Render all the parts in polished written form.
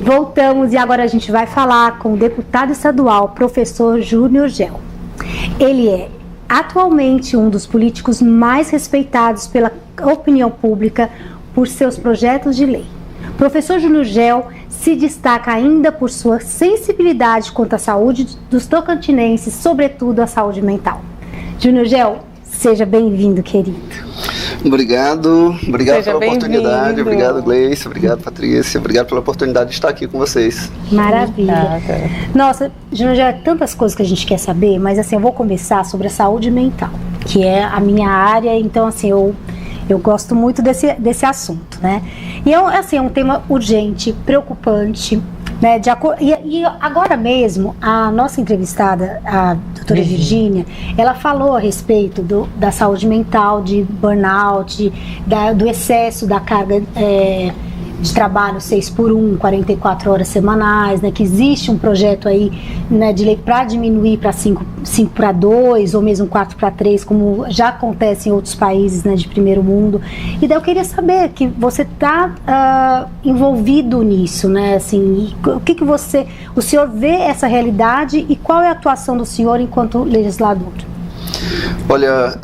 Voltamos e agora a gente vai falar com o deputado estadual, professor Júnior Gel. Ele é atualmente um dos políticos mais respeitados pela opinião pública por seus projetos de lei. Professor Júnior Gel se destaca ainda por sua sensibilidade quanto à saúde dos tocantinenses, sobretudo a saúde mental. Júnior Gel, seja bem-vindo, querido. Obrigado pela oportunidade, obrigado Gleice, obrigado Patrícia, obrigado pela oportunidade de estar aqui com vocês. Maravilha. Nossa, Júnior Gel, tantas coisas que a gente quer saber, mas assim, eu vou começar sobre a saúde mental, que é a minha área, então assim, eu gosto muito desse assunto, né? E assim, é um tema urgente, preocupante, né? E agora mesmo, a nossa entrevistada, a doutora Virgínia, ela falou a respeito da saúde mental, de burnout, do excesso da carga de trabalho 6x1, 44 horas semanais, né, que existe um projeto aí, né, de lei para diminuir para 5x2 ou mesmo 4x3, como já acontece em outros países, né, de primeiro mundo. E daí eu queria saber que você está envolvido nisso, né, assim, o que o senhor vê essa realidade e qual é a atuação do senhor enquanto legislador? Olha,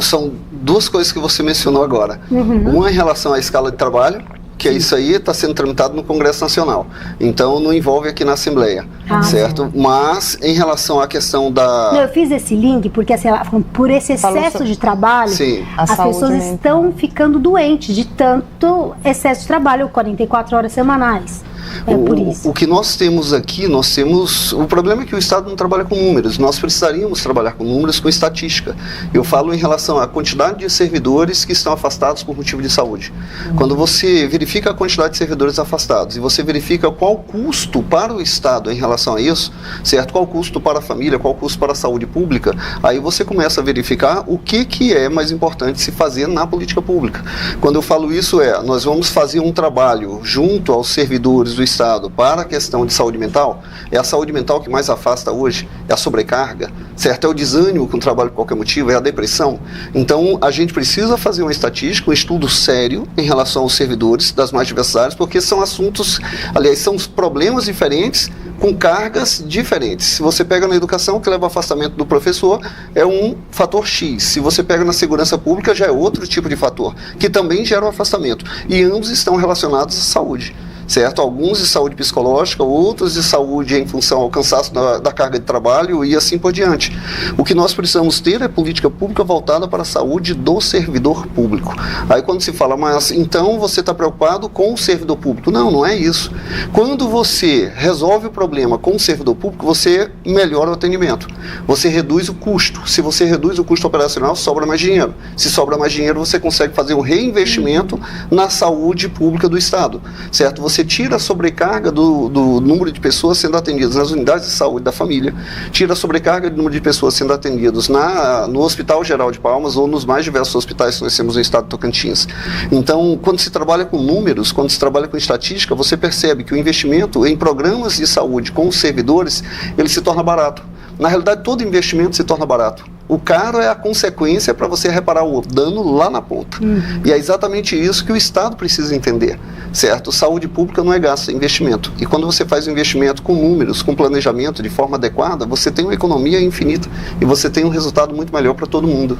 são duas coisas que você mencionou agora. Uma em relação à escala de trabalho, que isso aí está sendo tramitado no Congresso Nacional, então não envolve aqui na Assembleia, certo? Mas em relação à questão da... Eu fiz esse link porque assim, por esse excesso de trabalho, as pessoas estão ficando doentes de tanto excesso de trabalho, 44 horas semanais. Por isso. O que nós temos aqui, o problema é que o Estado não trabalha com números, nós precisaríamos trabalhar com números, com estatística. Eu falo em relação à quantidade de servidores que estão afastados por motivo de saúde. Quando você verifica a quantidade de servidores afastados e você verifica qual o custo para o Estado em relação a isso, certo? Qual o custo para a família, qual o custo para a saúde pública, aí você começa a verificar o que é mais importante se fazer na política pública. Quando eu falo isso nós vamos fazer um trabalho junto aos servidores do Estado para a questão de saúde mental. É a saúde mental que mais afasta hoje, é a sobrecarga, certo? É o desânimo com o trabalho por qualquer motivo, é a depressão. Então, a gente precisa fazer uma estatística, um estudo sério em relação aos servidores das mais diversas áreas, porque são assuntos, aliás, são problemas diferentes com cargas diferentes. Se você pega na educação, que leva ao afastamento do professor, é um fator X. Se você pega na segurança pública, já é outro tipo de fator, que também gera um afastamento. E ambos estão relacionados à saúde, certo? Alguns de saúde psicológica, outros de saúde em função ao cansaço da carga de trabalho e assim por diante. O que nós precisamos ter é política pública voltada para a saúde do servidor público. Aí quando se fala, mas então você está preocupado com o servidor público? Não, não é isso. Quando você resolve o problema com o servidor público, você melhora o atendimento. Você reduz o custo. Se você reduz o custo operacional, sobra mais dinheiro. Se sobra mais dinheiro, você consegue fazer um reinvestimento na saúde pública do Estado, certo? Você tira a sobrecarga do número de pessoas sendo atendidas nas unidades de saúde da família, tira a sobrecarga do número de pessoas sendo atendidas no Hospital Geral de Palmas ou nos mais diversos hospitais que nós temos no estado de Tocantins. Então, quando se trabalha com números, quando se trabalha com estatística, você percebe que o investimento em programas de saúde com os servidores, ele se torna barato. Na realidade, todo investimento se torna barato. O caro é a consequência para você reparar o dano lá na ponta. E é exatamente isso que o Estado precisa entender, certo? Saúde pública não é gasto, é investimento. E quando você faz um investimento com números, com planejamento, de forma adequada, você tem uma economia infinita e você tem um resultado muito melhor para todo mundo.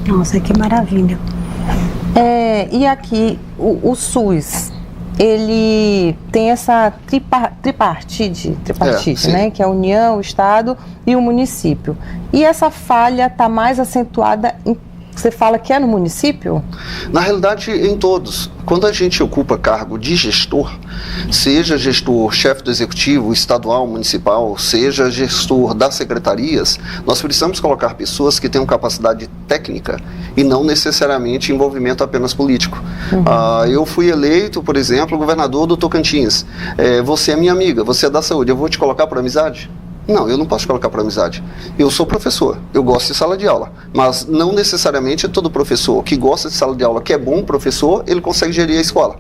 Nossa, que maravilha. E aqui, o SUS, ele tem essa tripartite, né, que é a União, o Estado e o município. E essa falha está mais acentuada você fala que é no município? Na realidade, em todos. Quando a gente ocupa cargo de gestor, seja gestor chefe do executivo, estadual, municipal, seja gestor das secretarias, nós precisamos colocar pessoas que tenham capacidade técnica e não necessariamente envolvimento apenas político. Eu fui eleito, por exemplo, governador do Tocantins. Você é minha amiga, você é da saúde, eu vou te colocar por amizade? Não, eu não posso colocar para amizade. Eu sou professor, eu gosto de sala de aula, mas não necessariamente todo professor que gosta de sala de aula, que é bom professor, ele consegue gerir a escola.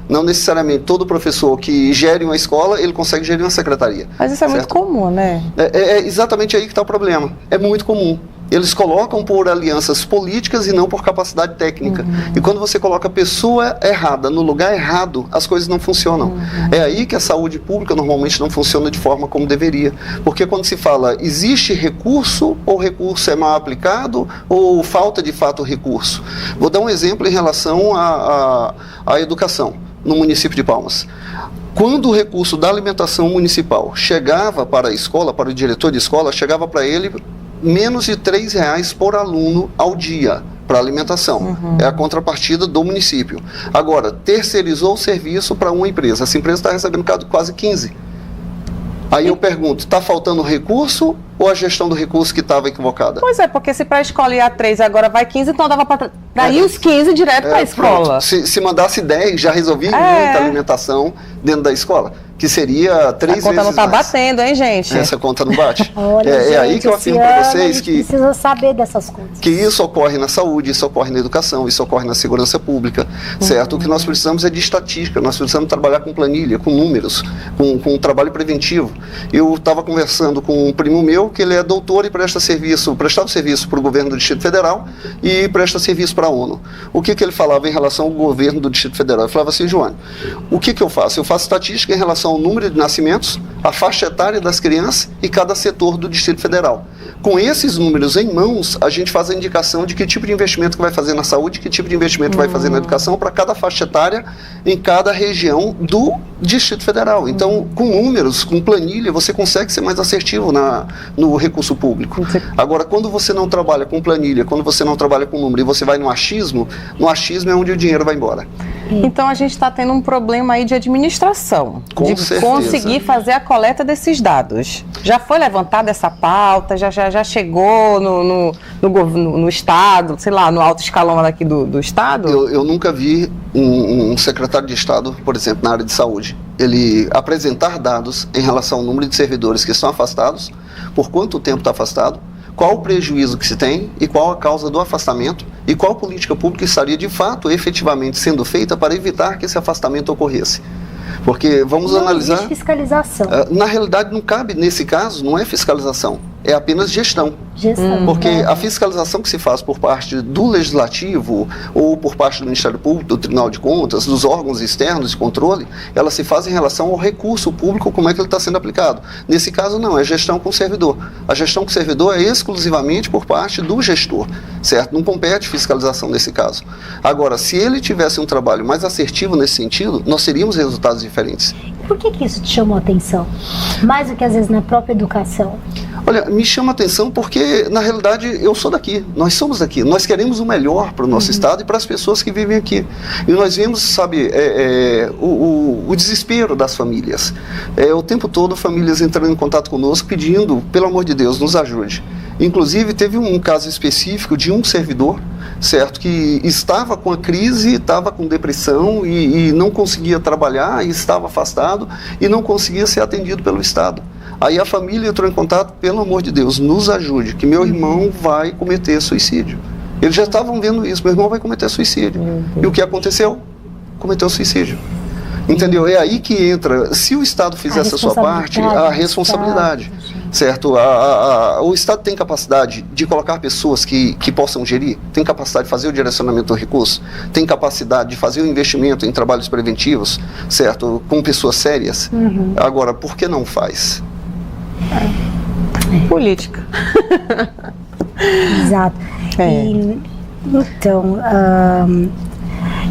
Não necessariamente todo professor que gere uma escola, ele consegue gerir uma secretaria. Mas isso é certo? Muito comum, né? É exatamente aí que está o problema. É muito comum. Eles colocam por alianças políticas e não por capacidade técnica. E quando você coloca a pessoa errada no lugar errado, as coisas não funcionam. É aí que a saúde pública normalmente não funciona de forma como deveria. Porque quando se fala, existe recurso, ou recurso é mal aplicado, ou falta de fato recurso. Vou dar um exemplo em relação à educação no município de Palmas. Quando o recurso da alimentação municipal chegava para a escola, para o diretor de escola, chegava para ele menos de R$3 por aluno ao dia para alimentação. É a contrapartida do município. Agora, terceirizou o serviço para uma empresa. Essa empresa está recebendo quase 15. Aí eu pergunto, está faltando recurso ou a gestão do recurso que estava equivocada? Pois é, porque se para a escola ia 3 agora vai 15, então dava para ir os 15 direto para a escola. Se mandasse 10, já resolvia muita alimentação dentro da escola, que seria 3 vezes mais. A conta não está batendo, hein, gente? Essa conta não bate. Olha, gente, aí que eu afirmo para vocês que precisa saber dessas coisas. Que isso ocorre na saúde, isso ocorre na educação, isso ocorre na segurança pública, certo? O que nós precisamos é de estatística, nós precisamos trabalhar com planilha, com números, com trabalho preventivo. Eu estava conversando com um primo meu, que ele é doutor e prestava serviço para o governo do Distrito Federal e presta serviço para a ONU. O que ele falava em relação ao governo do Distrito Federal? Ele falava assim, João, o que eu faço? Eu faço estatística em relação ao número de nascimentos, a faixa etária das crianças e cada setor do Distrito Federal. Com esses números em mãos, a gente faz a indicação de que tipo de investimento que vai fazer na saúde, que tipo de investimento vai fazer na educação para cada faixa etária em cada região do Distrito Federal. Então, com números, com planilha, você consegue ser mais assertivo no recurso público. Agora, quando você não trabalha com planilha, quando você não trabalha com número e você vai no achismo é onde o dinheiro vai embora. Então, a gente está tendo um problema aí de administração, com de certeza. Conseguir fazer a coleta desses dados. Já foi levantada essa pauta, já chegou no Estado, sei lá, no alto escalão daqui do Estado? Eu nunca vi um secretário de Estado, por exemplo, na área de saúde, ele apresentar dados em relação ao número de servidores que estão afastados, por quanto tempo está afastado, qual o prejuízo que se tem e qual a causa do afastamento e qual política pública estaria de fato efetivamente sendo feita para evitar que esse afastamento ocorresse. Porque vamos analisar... Não existe fiscalização. Na realidade, não cabe, nesse caso, não é fiscalização, é apenas gestão. Porque a fiscalização que se faz por parte do Legislativo ou por parte do Ministério Público, do Tribunal de Contas, dos órgãos externos de controle, ela se faz em relação ao recurso público, como é que ele está sendo aplicado. Nesse caso, não, é gestão com o servidor. A gestão com o servidor é exclusivamente por parte do gestor, certo? Não compete fiscalização nesse caso. Agora, se ele tivesse um trabalho mais assertivo nesse sentido, nós teríamos resultados diferentes. Por que isso te chamou a atenção? Mais do que às vezes na própria educação? Olha, me chama a atenção porque, na realidade, eu sou daqui, nós somos daqui, nós queremos o melhor para o nosso estado e para as pessoas que vivem aqui. E nós vemos, sabe, o desespero das famílias. O tempo todo, famílias entrando em contato conosco pedindo, pelo amor de Deus, nos ajude. Inclusive, teve um caso específico de um servidor, certo, que estava com a crise, estava com depressão e não conseguia trabalhar, e estava afastado e não conseguia ser atendido pelo Estado. Aí a família entrou em contato, pelo amor de Deus, nos ajude, que meu irmão vai cometer suicídio. Eles já estavam vendo isso, meu irmão vai cometer suicídio. E o que aconteceu? Cometeu suicídio. Entendeu? É aí que entra, se o Estado fizesse a sua parte, a responsabilidade, certo? O Estado tem capacidade de colocar pessoas que possam gerir, tem capacidade de fazer o direcionamento do recurso, tem capacidade de fazer o investimento em trabalhos preventivos, certo? Com pessoas sérias. Agora, por que não faz? Política. Exato. Então,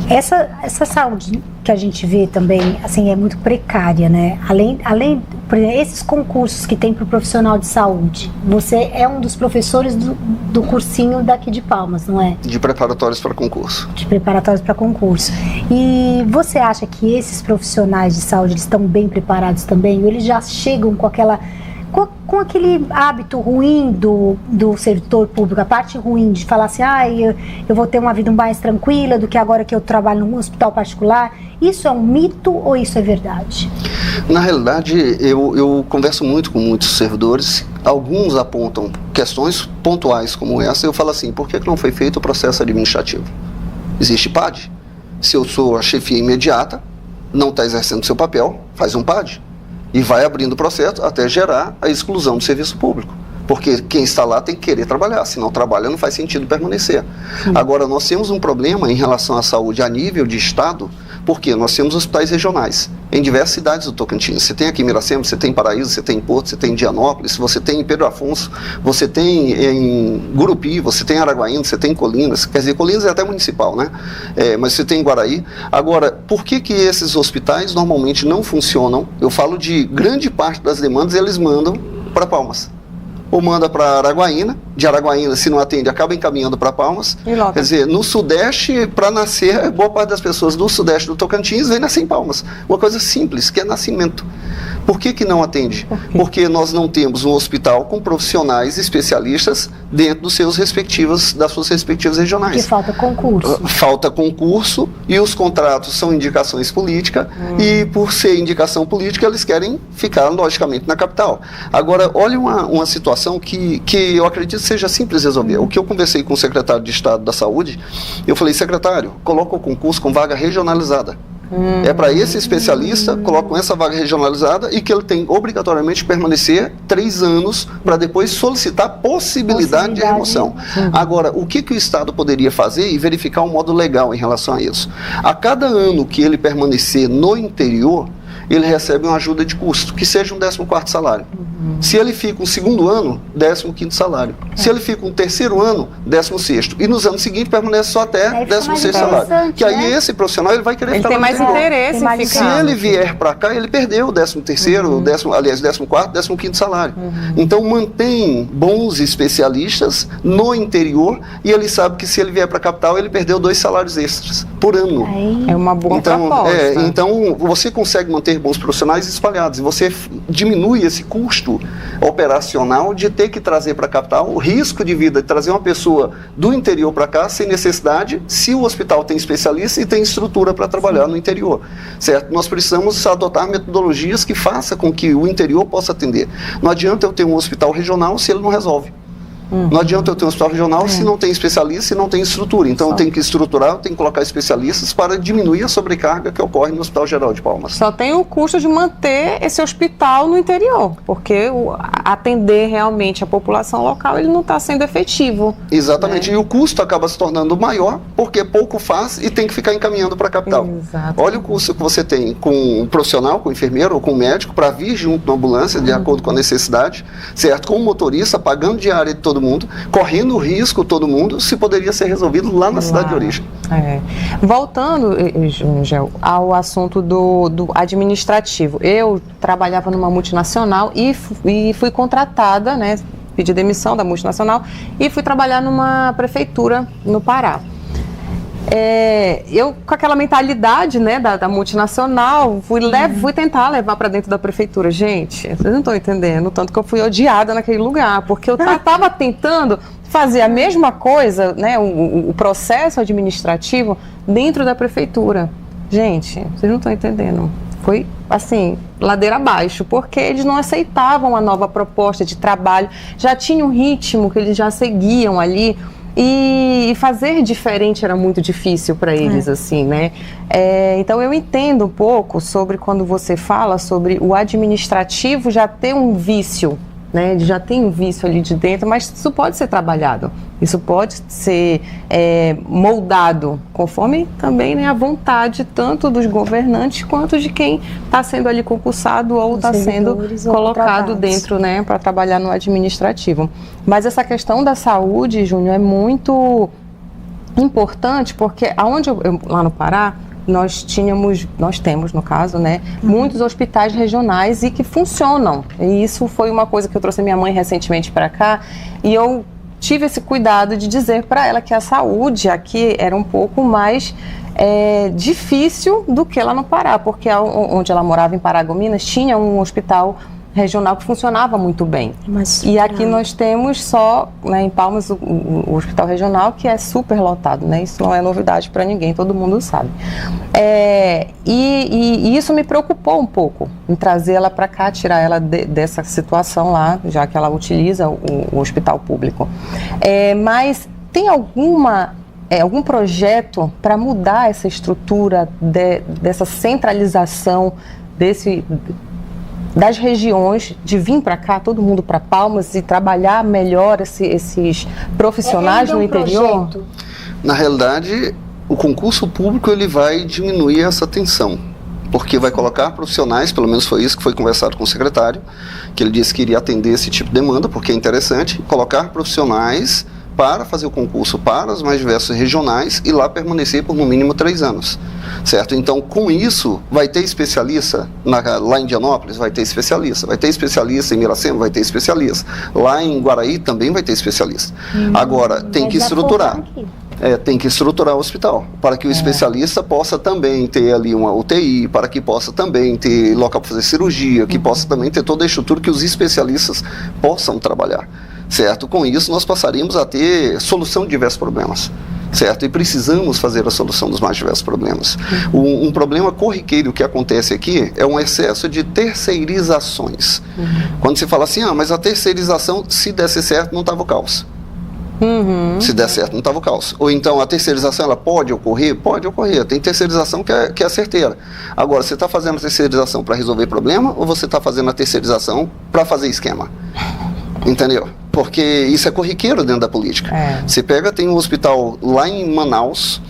essa saúde que a gente vê também, assim, é muito precária, né? Além por exemplo, esses concursos que tem para o profissional de saúde, você é um dos professores do cursinho daqui de Palmas, não é? De preparatórios para concurso. De preparatórios para concurso. E você acha que esses profissionais de saúde eles estão bem preparados também? Ou eles já chegam com aquele hábito ruim do servidor público, a parte ruim de falar assim, eu vou ter uma vida mais tranquila do que agora que eu trabalho num hospital particular? Isso é um mito ou isso é verdade? Na realidade, eu converso muito com muitos servidores, alguns apontam questões pontuais como essa, eu falo assim, por que não foi feito o processo administrativo? Existe PAD. Se eu sou a chefia imediata, não está exercendo seu papel, faz um PAD. E vai abrindo o processo até gerar a exclusão do serviço público. porque quem está lá tem que querer trabalhar, se não trabalha não faz sentido permanecer. Agora, nós temos um problema em relação à saúde a nível de estado, porque nós temos hospitais regionais em diversas cidades do Tocantins. Você tem aqui em Miracema, você tem em Paraíso, você tem em Porto, você tem em Dianópolis, você tem em Pedro Afonso, você tem em Gurupi, você tem em Araguaína, você tem em Colinas. Quer dizer, Colinas é até municipal, né? Mas você tem em Guaraí. Agora, por que esses hospitais normalmente não funcionam? Eu falo de grande parte das demandas, eles mandam para Palmas. Ou manda para Araguaína, de Araguaína, se não atende, acaba encaminhando para Palmas. Quer dizer, no Sudeste, para nascer, boa parte das pessoas do Sudeste do Tocantins vem nascer em Palmas. Uma coisa simples, que é nascimento. Por que não atende? Porque nós não temos um hospital com profissionais especialistas dentro das suas respectivas regionais. Porque falta concurso. Falta concurso e os contratos são indicações políticas e por ser indicação política eles querem ficar logicamente na capital. Agora, olha uma situação que eu acredito seja simples resolver. O que eu conversei com o secretário de Estado da Saúde, eu falei, secretário, coloca o concurso com vaga regionalizada. É para esse especialista, colocam essa vaga regionalizada e que ele tem obrigatoriamente que permanecer 3 anos para depois solicitar possibilidade de remoção. Agora, o que o Estado poderia fazer e verificar um modo legal em relação a isso? A cada ano que ele permanecer no interior, ele recebe uma ajuda de custo, que seja um 14º salário. Se ele fica um 2º ano, 15º salário. Se ele fica um 3º ano, 16º. E nos anos seguintes permanece só até 16º salário. Que aí esse profissional ele vai querer ficar no interior. Ele tem mais interesse em ficar. Se ele vier para cá, ele perdeu o 13º, 14º, 15º salário. Então mantém bons especialistas no interior e ele sabe que se ele vier para a capital, ele perdeu 2 salários extras por ano. É uma boa proposta. Então você consegue manter bons profissionais espalhados e você diminui esse custo operacional de ter que trazer para a capital o risco de vida de trazer uma pessoa do interior para cá sem necessidade, se o hospital tem especialista e tem estrutura para trabalhar no interior, certo? Nós precisamos adotar metodologias que façam com que o interior possa atender. Não adianta eu ter um hospital regional se ele não resolve. Não adianta eu ter um hospital regional se não tem especialista, se não tem estrutura. Então eu tenho que estruturar, eu tenho que colocar especialistas para diminuir a sobrecarga que ocorre no Hospital Geral de Palmas. Só tem o custo de manter esse hospital no interior, porque atender realmente a população local, ele não está sendo efetivo. Exatamente, e o custo acaba se tornando maior, porque pouco faz e tem que ficar encaminhando para a capital. Olha o custo que você tem com um profissional, com um enfermeiro ou com um médico, para vir junto na ambulância, de acordo com a necessidade, certo? Com o motorista, pagando diária de todo mundo, correndo risco todo mundo, se poderia ser resolvido lá na cidade de origem. Voltando, Gel, ao assunto do administrativo, eu trabalhava numa multinacional e fui contratada, né, pedi demissão da multinacional e fui trabalhar numa prefeitura no Pará. Eu, com aquela mentalidade, né, da multinacional, fui tentar levar para dentro da prefeitura. Gente, vocês não estão entendendo o tanto que eu fui odiada naquele lugar, porque eu estava tentando fazer a mesma coisa, né, o processo administrativo dentro da prefeitura. Gente, vocês não estão entendendo. Foi, assim, ladeira abaixo, porque eles não aceitavam a nova proposta de trabalho, já tinha um ritmo que eles já seguiam ali, e fazer diferente era muito difícil para eles, assim, né? Então eu entendo um pouco sobre quando você fala sobre o administrativo já ter um vício, né? Ele já tem um vício ali de dentro, mas isso pode ser trabalhado, isso pode ser moldado, conforme também, né, a vontade tanto dos governantes quanto de quem está sendo ali concursado ou está sendo colocado dentro, né, para trabalhar no administrativo. Mas essa questão da saúde, Júnior, é muito importante, porque lá no Pará, nós temos, no caso, né, muitos hospitais regionais e que funcionam. E isso foi uma coisa que eu trouxe minha mãe recentemente para cá, e eu tive esse cuidado de dizer para ela que a saúde aqui era um pouco mais difícil do que lá no Pará, porque onde ela morava, em Paragominas, tinha um hospital regional que funcionava muito bem. E aqui nós temos só, né, em Palmas, o hospital regional, que é super lotado, né? Isso não é novidade para ninguém, todo mundo sabe. E isso me preocupou um pouco, em trazer ela para cá, tirar ela dessa situação lá, já que ela utiliza o hospital público. Mas tem algum projeto para mudar essa estrutura dessa centralização das regiões de vir para cá, todo mundo para Palmas e trabalhar melhor esses profissionais no interior? Projeto. Na realidade, o concurso público ele vai diminuir essa tensão, porque vai colocar profissionais, pelo menos foi isso que foi conversado com o secretário, que ele disse que iria atender esse tipo de demanda, porque é interessante colocar profissionais para fazer o concurso para os mais diversos regionais e lá permanecer por no mínimo 3 anos, certo? Então, com isso, vai ter especialista, lá em Indianópolis vai ter especialista em Miracema vai ter especialista, lá em Guaraí também vai ter especialista. Agora, tem que estruturar. Tem que estruturar o hospital, para que o especialista possa também ter ali uma UTI, para que possa também ter local para fazer cirurgia, que possa também ter toda a estrutura que os especialistas possam trabalhar, certo? Com isso, nós passaríamos a ter solução de diversos problemas, certo? E precisamos fazer a solução dos mais diversos problemas. Um problema corriqueiro que acontece aqui é um excesso de terceirizações. Quando se fala assim, mas a terceirização, se desse certo, não estava o caos. Se der certo, não estava o caos. Ou então a terceirização, ela pode ocorrer? Pode ocorrer. Tem terceirização que é certeira. Agora, você está fazendo a terceirização para resolver problema ou você está fazendo a terceirização para fazer esquema? Entendeu? Porque isso é corriqueiro dentro da política. Você pega, tem um hospital lá em Manaus,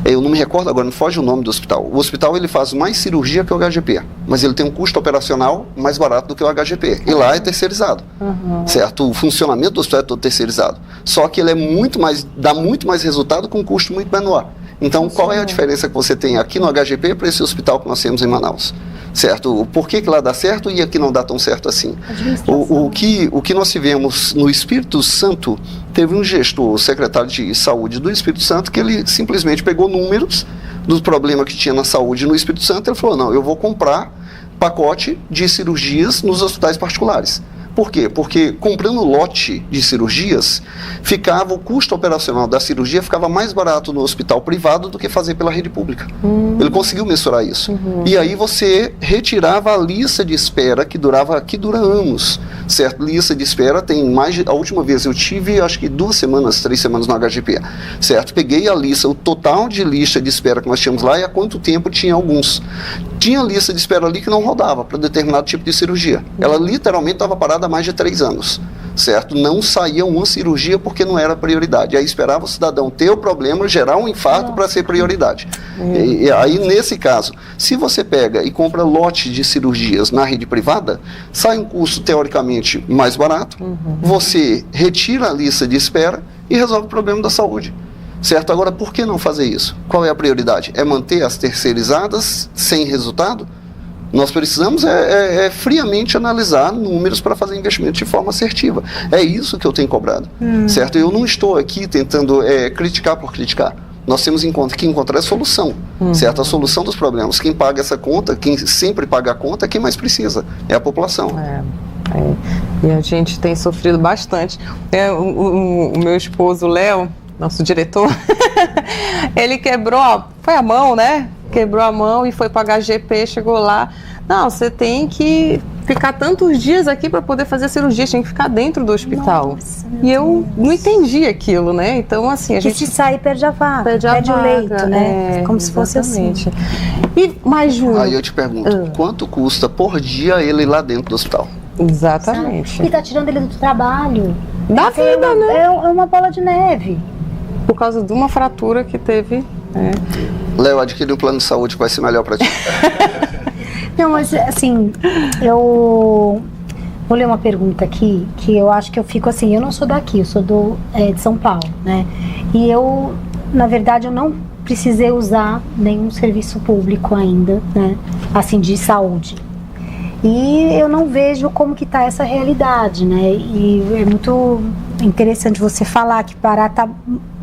eu não me recordo agora, não foge o nome do hospital. O hospital ele faz mais cirurgia que o HGP, mas ele tem um custo operacional mais barato do que o HGP. E lá é terceirizado, certo? O funcionamento do hospital é todo terceirizado. Só que ele dá muito mais resultado com um custo muito menor. Então, qual é a diferença que você tem aqui no HGP para esse hospital que nós temos em Manaus? Certo? Por que lá dá certo e aqui não dá tão certo assim? O que nós tivemos no Espírito Santo, teve um gestor, o secretário de saúde do Espírito Santo, que ele simplesmente pegou números do problema que tinha na saúde no Espírito Santo e ele falou, não, eu vou comprar pacote de cirurgias nos hospitais particulares. Por quê? Porque comprando lote de cirurgias, o custo operacional da cirurgia ficava mais barato no hospital privado do que fazer pela rede pública. Ele conseguiu mensurar isso. E aí você retirava a lista de espera que dura anos, certo? Lista de espera tem a última vez eu tive, acho que 2 semanas, 3 semanas no HGP, certo? Peguei a lista, o total de lista de espera que nós tínhamos lá e há quanto tempo tinha alguns. Tinha lista de espera ali que não rodava para determinado tipo de cirurgia. Ela literalmente estava parada há mais de 3 anos, certo? Não saía uma cirurgia porque não era prioridade. Aí esperava o cidadão ter o problema, gerar um infarto para ser prioridade. E aí, nesse caso, se você pega e compra lote de cirurgias na rede privada, sai um custo teoricamente mais barato, você retira a lista de espera e resolve o problema da saúde. Certo? Agora, por que não fazer isso? Qual é a prioridade? É manter as terceirizadas sem resultado? Nós precisamos friamente analisar números para fazer investimento de forma assertiva. É isso que eu tenho cobrado. Certo? Eu não estou aqui tentando criticar por criticar. Nós temos que encontrar a solução, certo? A solução dos problemas. Quem paga essa conta, quem sempre paga a conta, é quem mais precisa. É a população. E a gente tem sofrido bastante. O meu esposo, Léo, nosso diretor, ele foi a mão, né? Quebrou a mão e foi para HGP, chegou lá. Não, você tem que ficar tantos dias aqui para poder fazer a cirurgia, tem que ficar dentro do hospital. Nossa, e eu não entendi aquilo, né? Então, assim, a gente... se sair, perde a vaga, perde o leito, né? Como se fosse assim. Aí eu te pergunto, quanto custa por dia ele lá dentro do hospital? Exatamente. E tá tirando ele do trabalho. Da vida, né? É uma bola de neve. Por causa de uma fratura que teve. Léo, adquirir um plano de saúde que vai ser melhor para ti. Não, mas assim, eu vou ler uma pergunta aqui, que eu acho que eu fico assim, eu não sou daqui, eu sou de São Paulo, né? E eu, na verdade, eu não precisei usar nenhum serviço público ainda, né? Assim, de saúde. E eu não vejo como que tá essa realidade, né? E é muito interessante você falar que Pará tá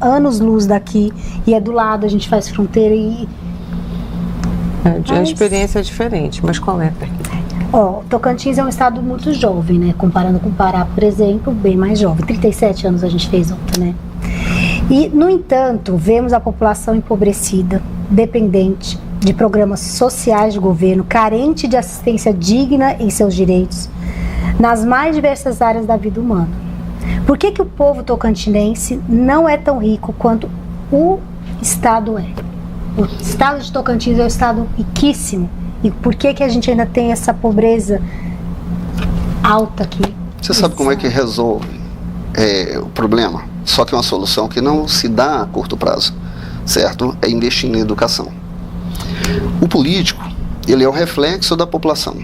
anos-luz daqui e é do lado, a gente faz fronteira e... A experiência é diferente, mas qual é? Tocantins é um estado muito jovem, né? Comparando com Pará, por exemplo, bem mais jovem. 37 anos a gente fez ontem, né? E, no entanto, vemos a população empobrecida, dependente de programas sociais de governo, carente de assistência digna em seus direitos, nas mais diversas áreas da vida humana. Por que o povo tocantinense não é tão rico quanto o estado é? O estado de Tocantins é um estado riquíssimo. E por que a gente ainda tem essa pobreza alta aqui. Você sabe como é que resolve o problema? Só que é uma solução que não se dá a curto prazo, certo? É investir em educação. O político, ele é o reflexo da população.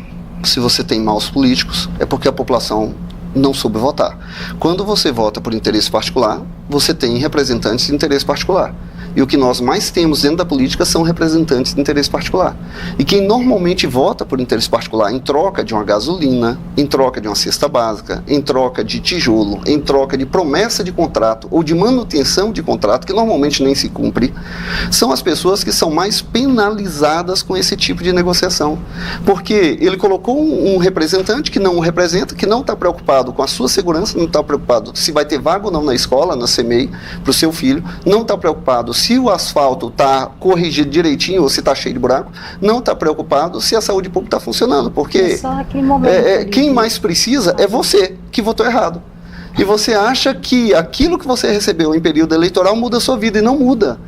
Se você tem maus políticos, é porque a população não soube votar. Quando você vota por interesse particular, você tem representantes de interesse particular. E o que nós mais temos dentro da política são representantes de interesse particular. E quem normalmente vota por interesse particular em troca de uma gasolina, em troca de uma cesta básica, em troca de tijolo, em troca de promessa de contrato ou de manutenção de contrato, que normalmente nem se cumpre, são as pessoas que são mais penalizadas com esse tipo de negociação. Porque ele colocou um representante que não o representa, que não está preocupado com a sua segurança, não está preocupado se vai ter vaga ou não na escola, na CMEI, para o seu filho, não está preocupado se o asfalto está corrigido direitinho ou se está cheio de buraco, não está preocupado se a saúde pública está funcionando, porque quem mais precisa é você, que votou errado. E você acha que aquilo que você recebeu em período eleitoral muda a sua vida, e não muda.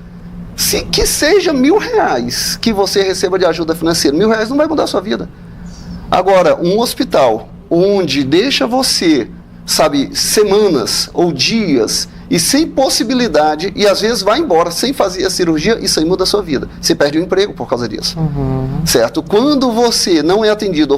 Que seja R$1.000 que você receba de ajuda financeira, R$1.000 não vai mudar a sua vida. Agora, um hospital onde deixa você, sabe, semanas ou dias e sem possibilidade, e às vezes vai embora sem fazer a cirurgia, isso aí muda a sua vida. Você perde o emprego por causa disso. Certo? Quando você não é atendido,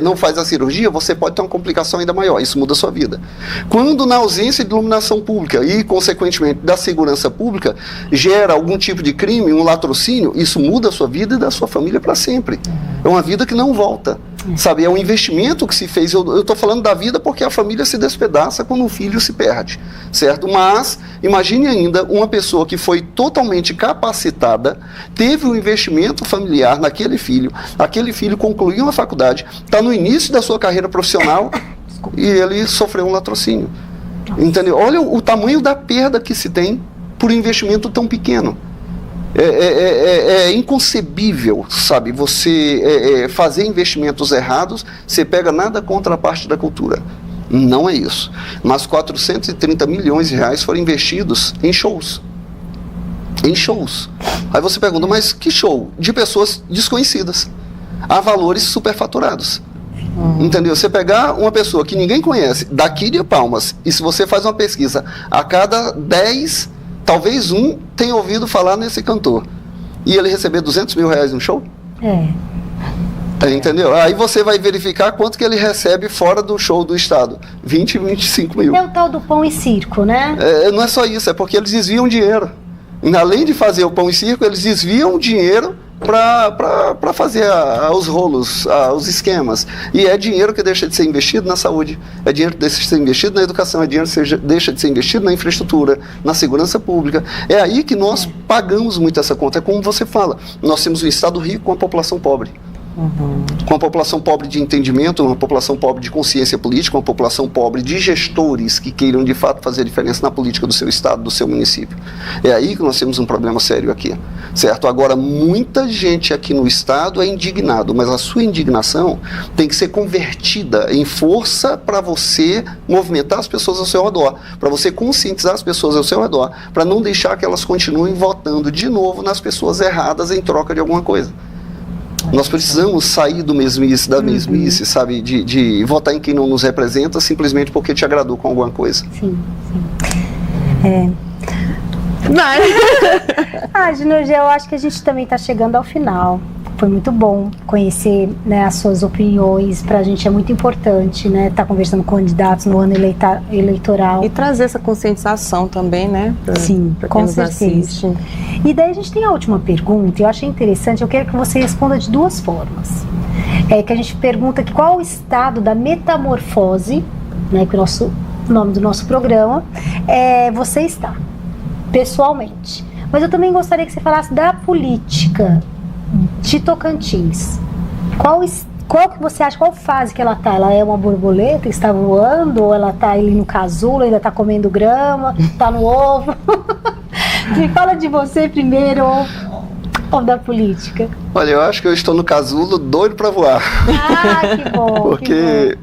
não faz a cirurgia, você pode ter uma complicação ainda maior. Isso muda a sua vida. Quando na ausência de iluminação pública e, consequentemente, da segurança pública, gera algum tipo de crime, um latrocínio, isso muda a sua vida e da sua família para sempre. É uma vida que não volta. Sabe, é um investimento que se fez. Eu estou falando da vida porque a família se despedaça quando um filho se perde, certo? Mas imagine ainda uma pessoa que foi totalmente capacitada, teve um investimento familiar naquele filho, aquele filho concluiu uma faculdade, está no início da sua carreira profissional e ele sofreu um latrocínio. Entendeu? Olha o tamanho da perda que se tem por um investimento tão pequeno. É inconcebível, sabe, você fazer investimentos errados. Você pega nada contra a parte da cultura, não é isso, mas 430 milhões de reais foram investidos em shows. Aí você pergunta, mas que show? De pessoas desconhecidas, a valores superfaturados. Entendeu? Você pegar uma pessoa que ninguém conhece, daqui de Palmas, e se você faz uma pesquisa, a cada 10, talvez um tenha ouvido falar nesse cantor, e ele receber 200 mil reais no show? Entendeu? Aí você vai verificar quanto que ele recebe fora do show do estado. 20, 25 mil. É o tal do pão e circo, né? Não é só isso, é porque eles desviam dinheiro. Além de fazer o pão e circo, eles desviam dinheiro para fazer os rolos, os esquemas. E é dinheiro que deixa de ser investido na saúde, é dinheiro que deixa de ser investido na educação, é dinheiro que deixa de ser investido na infraestrutura, na segurança pública. É aí que nós pagamos muito essa conta. É como você fala, nós temos um estado rico com a população pobre. Com uma população pobre de entendimento, uma população pobre de consciência política, uma população pobre de gestores que queiram de fato fazer diferença na política do seu estado, do seu município. É aí que nós temos um problema sério aqui, certo? Agora, muita gente aqui no estado é indignado, mas a sua indignação tem que ser convertida em força para você movimentar as pessoas ao seu redor, para você conscientizar as pessoas ao seu redor, para não deixar que elas continuem votando de novo nas pessoas erradas em troca de alguma coisa. Nós precisamos sair da mesmice, sabe, de votar em quem não nos representa simplesmente porque te agradou com alguma coisa. Sim. Ginurgia, eu acho que a gente também está chegando ao final. Foi muito bom conhecer, né, as suas opiniões. Para a gente é muito importante, né, estar conversando com candidatos no ano eleitoral. E trazer essa conscientização também, né? Sim, com certeza. E daí a gente tem a última pergunta, eu achei interessante, eu quero que você responda de duas formas. Que a gente pergunta que qual o estado da metamorfose, né, que o nome do nosso programa, você está, pessoalmente. Mas eu também gostaria que você falasse da política de Tocantins. Qual que você acha, qual fase que ela está? Ela é uma borboleta que está voando, ou ela está ali no casulo, ainda está comendo grama, está no ovo? Me fala de você primeiro, ou da política. Olha, eu acho que eu estou no casulo doido para voar. Que bom.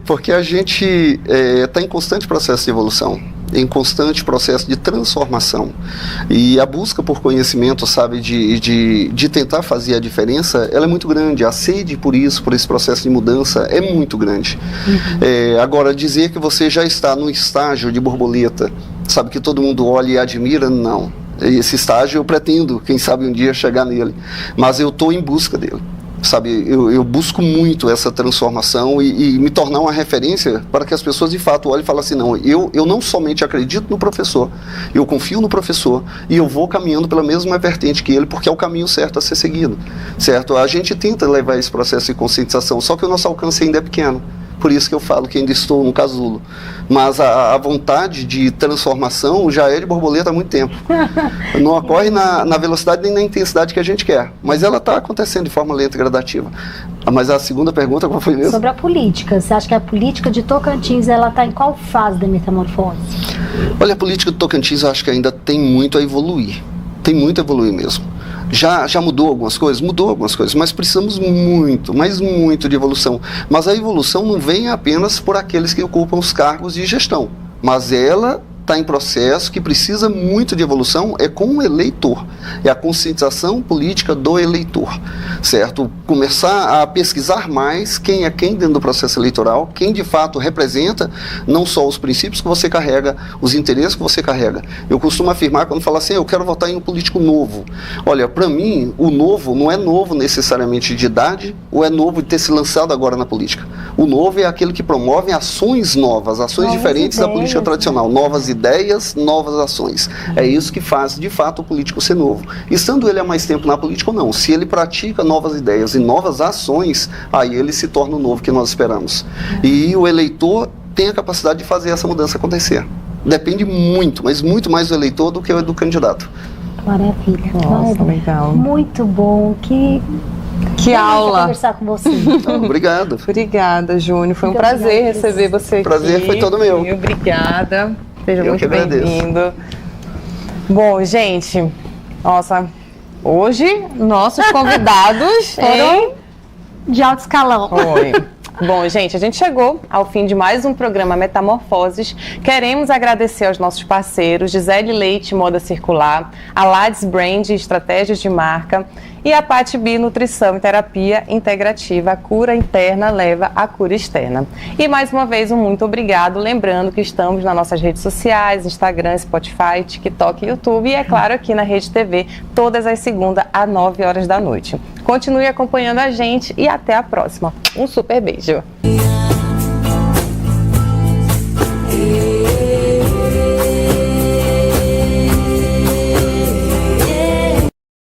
Porque a gente está em constante processo de evolução. em constante processo de transformação. E a busca por conhecimento, sabe, de tentar fazer a diferença, ela é muito grande. A sede por isso, por esse processo de mudança, é muito grande. Agora, dizer que você já está no estágio de borboleta, sabe, que todo mundo olha e admira, não. Esse estágio eu pretendo, quem sabe um dia chegar nele, mas eu estou em busca dele, sabe, eu busco muito essa transformação e me tornar uma referência para que as pessoas de fato olhem e falem assim, não, eu não somente acredito no professor, eu confio no professor e eu vou caminhando pela mesma vertente que ele, porque é o caminho certo a ser seguido, certo? A gente tenta levar esse processo de conscientização, só que o nosso alcance ainda é pequeno. Por isso que eu falo que ainda estou no casulo. Mas a vontade de transformação já é de borboleta há muito tempo. Não ocorre na velocidade nem na intensidade que a gente quer. Mas ela está acontecendo de forma lenta e gradativa. Mas a segunda pergunta, qual foi mesmo? Sobre a política. Você acha que a política de Tocantins, ela está em qual fase da metamorfose? Olha, a política de Tocantins eu acho que ainda tem muito a evoluir. Tem muito a evoluir mesmo. Já mudou algumas coisas? Mudou algumas coisas, mas precisamos muito, mas muito de evolução. Mas a evolução não vem apenas por aqueles que ocupam os cargos de gestão, mas ela está em processo que precisa muito de evolução, é com o eleitor, é a conscientização política do eleitor, certo? Começar a pesquisar mais quem é quem dentro do processo eleitoral, quem de fato representa não só os princípios que você carrega, os interesses que você carrega. Eu costumo afirmar, quando falo assim, eu quero votar em um político novo. Olha, para mim, o novo não é novo necessariamente de idade, ou é novo de ter se lançado agora na política. O novo é aquele que promove ações novas, ações diferentes da política tradicional, novas ideias, novas ações. É isso que faz, de fato, o político ser novo. Estando ele há mais tempo na política ou não, se ele pratica novas ideias e novas ações, aí ele se torna o novo que nós esperamos. E o eleitor tem a capacidade de fazer essa mudança acontecer. Depende muito, mas muito mais do eleitor do que do candidato. Maravilha. Nossa, legal. Muito bom. Que aula! Conversar com você. Obrigado. Obrigada, Júnior. Foi um Muito prazer obrigada. receber você aqui. Prazer foi todo meu. Obrigada. Seja Eu muito que agradeço. bem-vindo. Bom, gente, nossa, hoje nossos convidados Foram de alto escalão. Foi. Bom, gente, a gente chegou ao fim de mais um programa Metamorfoses. Queremos agradecer aos nossos parceiros, Gisele Leite, Moda Circular, a Lades Brand, Estratégias de Marca, e a Pati Bi, Nutrição e Terapia Integrativa. A cura interna leva à cura externa. E mais uma vez, um muito obrigado. Lembrando que estamos nas nossas redes sociais, Instagram, Spotify, TikTok, YouTube e, é claro, aqui na Rede TV, todas as segundas às 9 horas da noite. Continue acompanhando a gente e até a próxima. Um super beijo.